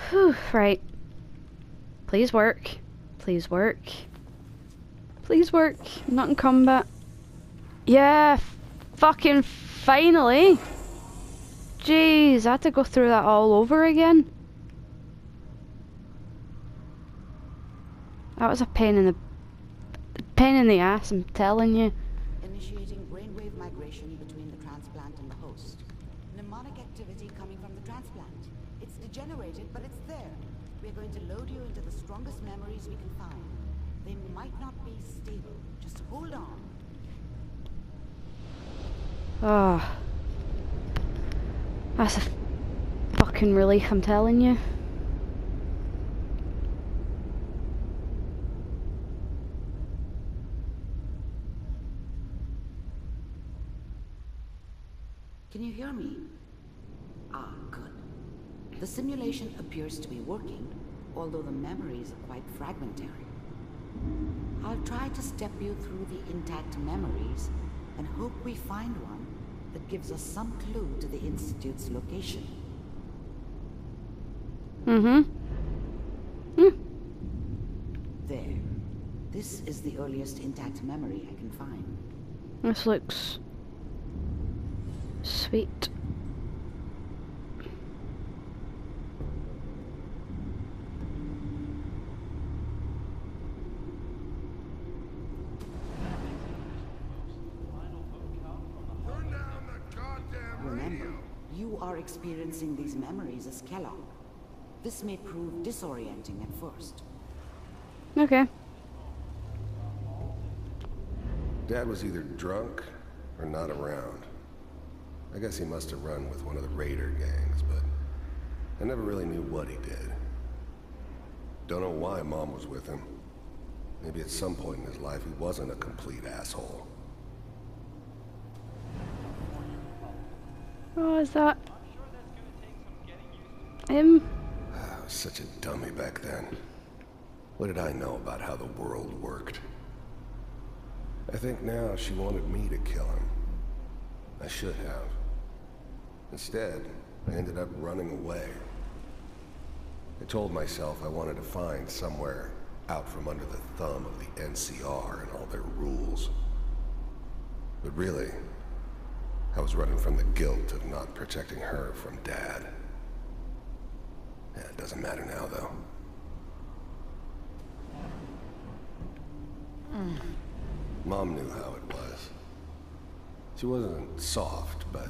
Whew, right. Please work. Please work. Please work. I'm not in combat. Yeah, fucking finally. Jeez, I had to go through that all over again. That was a pain in the ass, I'm telling you. Initiating brainwave migration between the transplant and the host. Mnemonic activity coming from the transplant. It's degenerated, but it's there. We're going to load you into the strongest memories we can find. They might not be stable. Just hold on. Oh. That's a fucking relief, I'm telling you. Can you hear me? Ah, good. The simulation appears to be working, although the memories are quite fragmentary. I'll try to step you through the intact memories and hope we find one that gives us some clue to the Institute's location. There. This is the earliest intact memory I can find. This looks sweet. Remember, you are experiencing these memories as Kellogg. This may prove disorienting at first. Okay. Dad was either drunk or not around. I guess he must have run with one of the raider gangs, but I never really knew what he did. Don't know why Mom was with him. Maybe at some point in his life he wasn't a complete asshole. Oh, is that him? I was such a dummy back then. What did I know about how the world worked? I think now she wanted me to kill him. I should have. Instead, I ended up running away. I told myself I wanted to find somewhere out from under the thumb of the NCR and all their rules. But really, I was running from the guilt of not protecting her from Dad. Yeah, it doesn't matter now, though. Mom knew how it was. She wasn't soft, but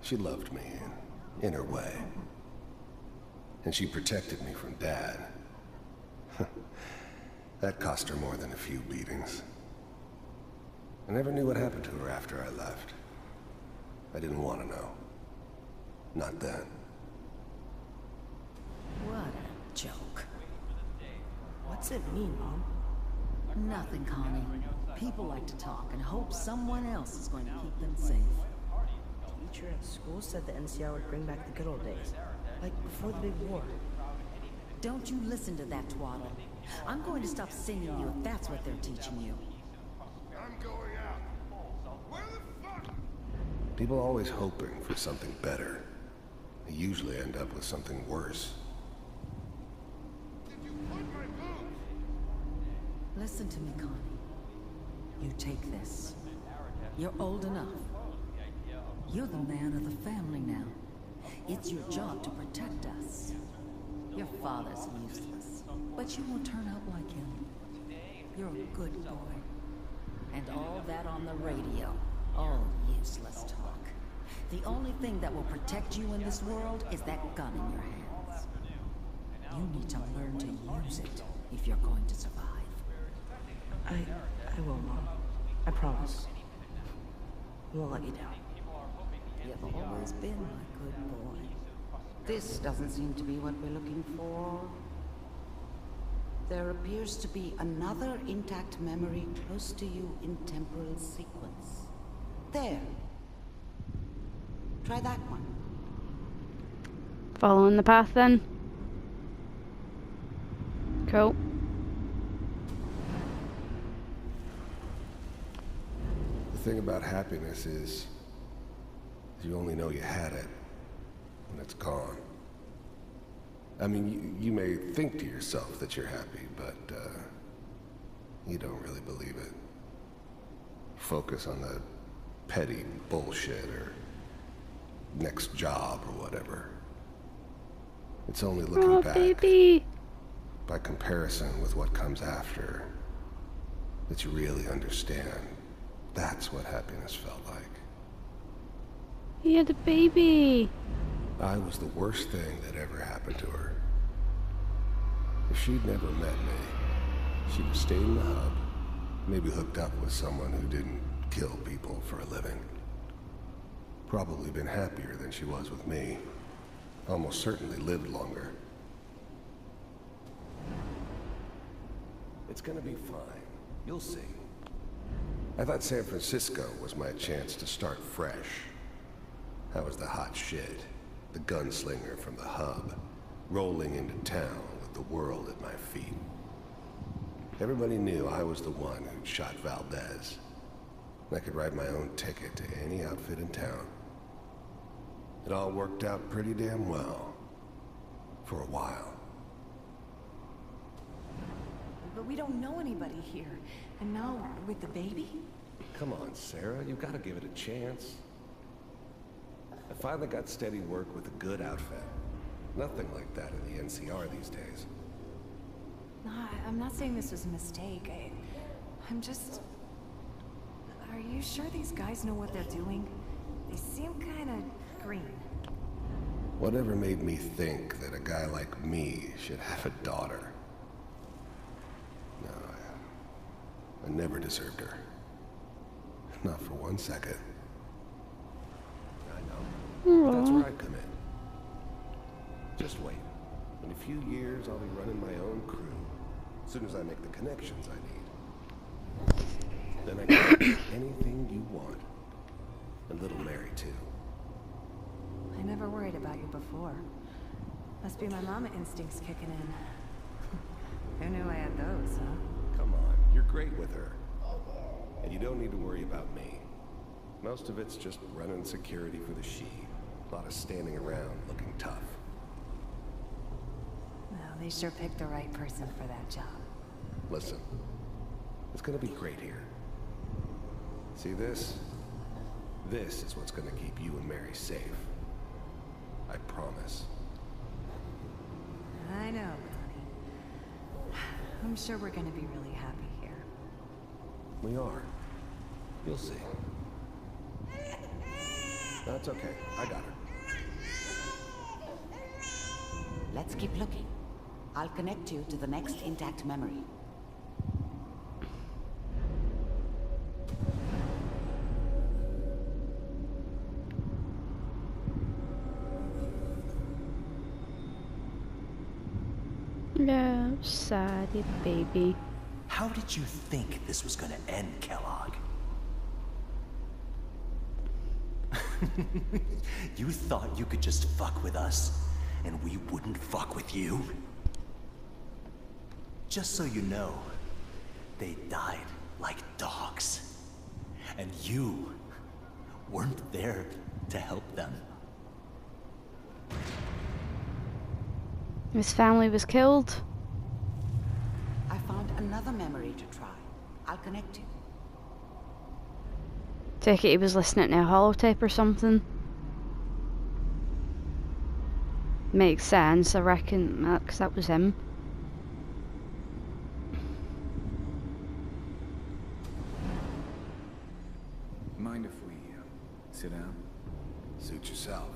she loved me in her way. And she protected me from Dad. That cost her more than a few beatings. I never knew what happened to her after I left. I didn't want to know. Not then. What a joke. What's it mean, Mom? Nothing, Connie. People like to talk and hope someone else is going to keep them safe. Teacher at school said the NCR would bring back the good old days. Like before the big war. Don't you listen to that twaddle. I'm going to stop singing you if that's what they're teaching you. I'm going out. Where the fuck? People always hoping for something better. They usually end up with something worse. Did you put my boots? Listen to me, Connie. You take this. You're old enough. You're the man of the family now. It's your job to protect us. Your father's useless, but you won't turn out like him. You're a good boy. And all that on the radio, all useless talk. The only thing that will protect you in this world is that gun in your hands. You need to learn to use it if you're going to survive. I will, Mom. I promise. I won't let you down. You've always been my good boy. This doesn't seem to be what we're looking for. There appears to be another intact memory close to you in temporal sequence. There. Try that one. Following the path then. Cool. The thing about happiness is you only know you had it when it's gone. I mean, you may think to yourself that you're happy, but you don't really believe it. Focus on the petty bullshit or next job or whatever. It's only looking Oh, back, baby. by comparison with what comes after, that you really understand. That's what happiness felt like. He had a baby. I was the worst thing that ever happened to her. If she'd never met me, she'd have stayed in the hub, maybe hooked up with someone who didn't kill people for a living. Probably been happier than she was with me. Almost certainly lived longer. It's gonna be fine. You'll see. I thought San Francisco was my chance to start fresh. I was the hot shit, the gunslinger from the hub, rolling into town with the world at my feet. Everybody knew I was the one who'd shot Valdez. I could write my own ticket to any outfit in town. It all worked out pretty damn well. For a while. But we don't know anybody here. And now, with the baby? Come on, Sarah, you've got to give it a chance. I finally got steady work with a good outfit. Nothing like that in the NCR these days. No, I'm not saying this was a mistake. I'm just... Are you sure these guys know what they're doing? They seem kind of green. Whatever made me think that a guy like me should have a daughter? No, I never deserved her. Not for 1 second. I know. That's where I come in. Just wait. In a few years, I'll be running my own crew. As soon as I make the connections I need. Then I can do anything you want. And little Mary, too. I never worried about you before. Must be my mama instincts kicking in. Who knew I had those, huh? Come on, you're great with her. And you don't need to worry about me. Most of it's just running security for the she. A lot of standing around looking tough. Well, they sure picked the right person for that job. Listen, it's gonna be great here. See this? This is what's gonna keep you and Mary safe. I promise. I know, honey. I'm sure we're gonna be really happy here. We are. You'll see. That's okay. I got her. Let's keep looking. I'll connect you to the next intact memory. No, saddy baby. How did you think this was gonna end, Kellogg? You thought you could just fuck with us, and we wouldn't fuck with you? Just so you know, they died like dogs. And you weren't there to help them. His family was killed. I found another memory to try. I'll connect you. Take it he was listening to a holotape or something. Makes sense, I reckon, because that was him. Mind if we sit down? Suit yourself.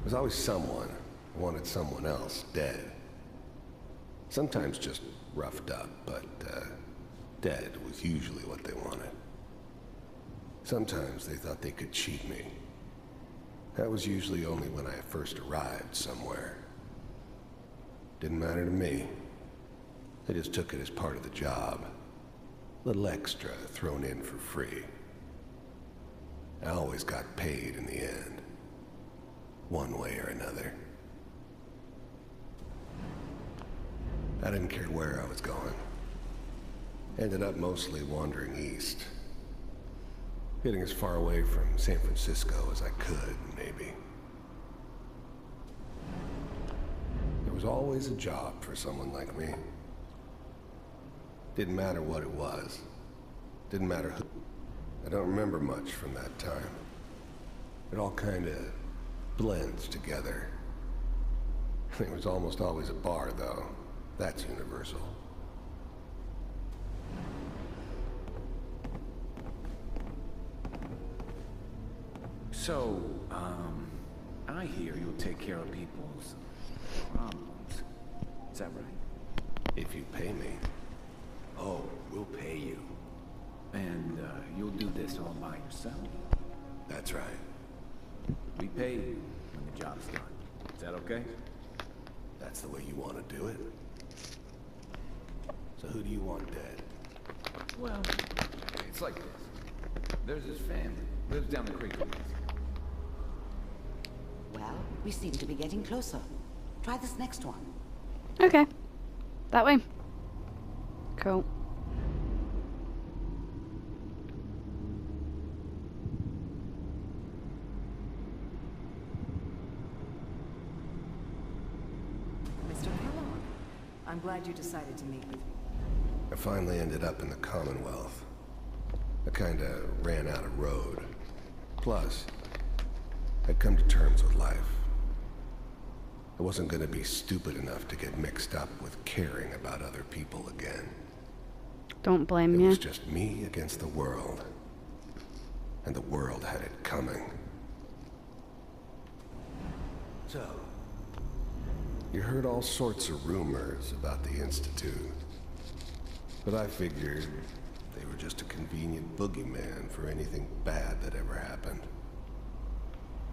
There's always someone who wanted someone else dead. Sometimes just roughed up, but dead was usually what they wanted. Sometimes they thought they could cheat me. That was usually only when I first arrived somewhere. Didn't matter to me. I just took it as part of the job. Little extra thrown in for free. I always got paid in the end. One way or another. I didn't care where I was going. Ended up mostly wandering east. Getting as far away from San Francisco as I could, maybe. was always a job for someone like me. Didn't matter what it was. Didn't matter who. I don't remember much from that time. It all kind of blends together. There was almost always a bar, though. That's universal. So, I hear you'll take care of people's problems. Is that right? If you pay me. Oh, we'll pay you. And, you'll do this all by yourself? That's right. We pay you when the job's done. Is that okay? That's the way you want to do it. So who do you want dead? Well, it's like this. There's this family. Lives down the creek. Well, we seem to be getting closer. Try this next one. Okay. That way. Cool. Mr. Kellogg, I'm glad you decided to meet with me. I finally ended up in the Commonwealth. I kinda ran out of road. Plus, I'd come to terms with life. I wasn't gonna be stupid enough to get mixed up with caring about other people again. Don't blame It you. was just me against the world. And the world had it coming. So, you heard all sorts of rumors about the Institute. But I figured they were just a convenient boogeyman for anything bad that ever happened.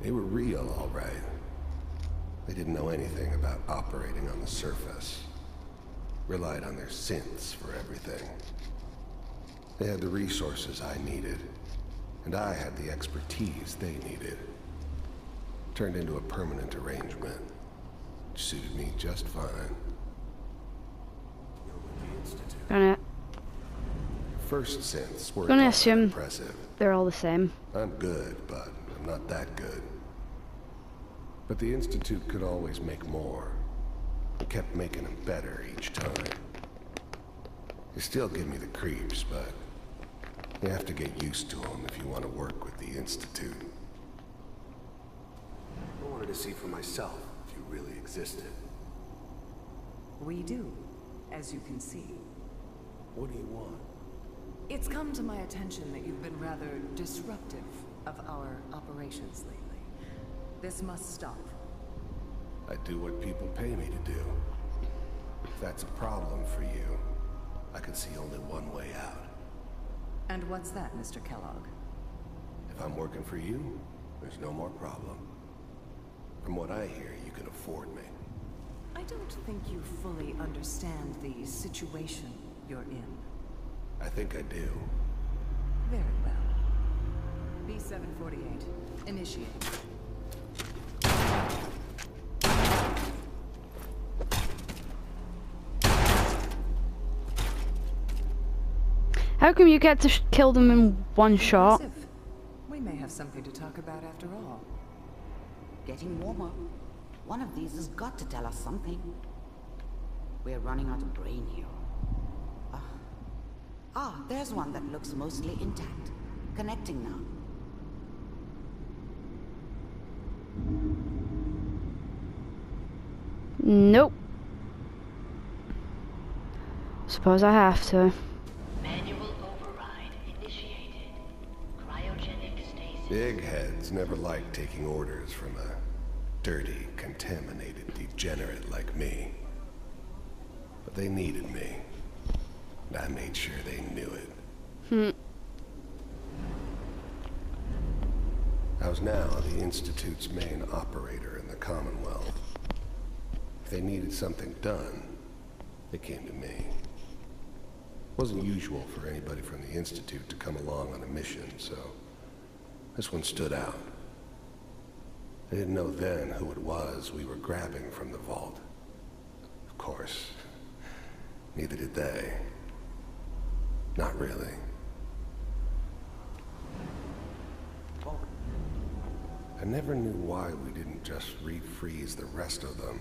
They were real, all right. They didn't know anything about operating on the surface. Relied on their synths for everything. They had the resources I needed, and I had the expertise they needed. Turned into a permanent arrangement, which suited me just fine. You're with the Institute. Gonna First synths were Gonna assume- impressive. they're all the same. I'm good, but I'm not that good. But the Institute could always make more. It kept making them better each time. They still give me the creeps, but you have to get used to them if you want to work with the Institute. I wanted to see for myself if you really existed. We do, as you can see. What do you want? It's come to my attention that you've been rather disruptive of our operations lately. This must stop. I do what people pay me to do. If that's a problem for you, I can see only one way out. And what's that, Mr. Kellogg? If I'm working for you, there's no more problem. From what I hear, you can afford me. I don't think you fully understand the situation you're in. I think I do. Very well. B-748, initiate. How come you get to kill them in one shot? Impressive. We may have something to talk about after all. Getting warmer. One of these has got to tell us something. We're running out of brain here. There's one that looks mostly intact. Connecting now. Nope. Suppose I have to. Manual override initiated. Cryogenic stasis. Big heads never liked taking orders from a dirty, contaminated degenerate like me. But they needed me. And I made sure they knew it. I was now the Institute's main operator in the Commonwealth. If they needed something done, they came to me. It wasn't usual for anybody from the Institute to come along on a mission, so this one stood out. I didn't know then who it was we were grabbing from the vault. Of course, neither did they. Not really. I never knew why we didn't just refreeze the rest of them.